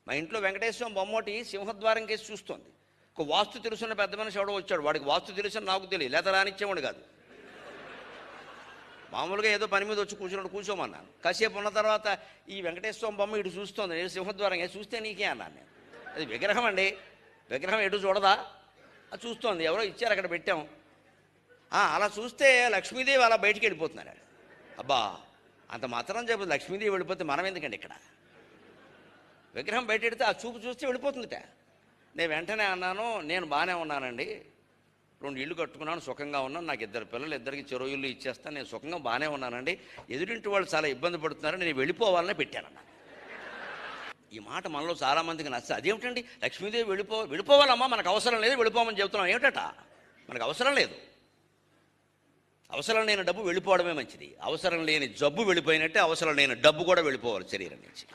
మా ఇంట్లో వెంకటేశ్వరం బొమ్మోటి సింహద్వారం కేసి చూస్తోంది. ఒక వాస్తు తెలుసున్న పెద్ద మనిషి ఎవడో వచ్చాడు, వాడికి వాస్తు తెలుసు నాకు తెలియదు, లేదా రానిచ్చేవాడు కాదు. మామూలుగా ఏదో పని మీద వచ్చి కూర్చోమన్నాను. కాసేపు ఉన్న తర్వాత ఈ వెంకటేశ్వరం బొమ్మ ఇటు చూస్తోంది, సింహద్వారం చూస్తే నీకే అన్నాను నేను. అది విగ్రహం అండి, విగ్రహం ఎటు చూడదా, అది చూస్తోంది, ఎవరో ఇచ్చారు అక్కడ పెట్టాం. అలా చూస్తే లక్ష్మీదేవి అలా బయటికి వెళ్ళిపోతున్నాడు. అబ్బా, అంత మాత్రం చెప్పదు లక్ష్మీదేవి వెళ్ళిపోతే మనం ఎందుకండి ఇక్కడ. విగ్రహం బయట పెడితే ఆ చూపు చూస్తే వెళ్ళిపోతుందిట. నేను వెంటనే అన్నాను, నేను బాగానే ఉన్నానండి, 2 ఇళ్ళు కట్టుకున్నాను, సుఖంగా ఉన్నాను, నాకు 2 పిల్లలు, 2కి చెరో ఇల్లు ఇచ్చేస్తాను, నేను సుఖంగా బాగానే ఉన్నానండి, ఎదురింటి వాళ్ళు చాలా ఇబ్బంది పడుతున్నారు, నేను వెళ్ళిపోవాలని పెట్టానన్నా. ఈ మాట మనలో చాలామందికి నచ్చదు. అదేమిటండి లక్ష్మీదేవి వెళ్ళిపోవాలమ్మా, మనకు అవసరం లేదు, వెళ్ళిపోమని చెబుతున్నాం ఏమిటట. మనకు అవసరం లేదు. అవసరం లేని డబ్బు వెళ్ళిపోవడమే మంచిది. అవసరం లేని జబ్బు వెళ్ళిపోయినట్టే అవసరం లేని డబ్బు కూడా వెళ్ళిపోవాలి శరీరం నుంచి.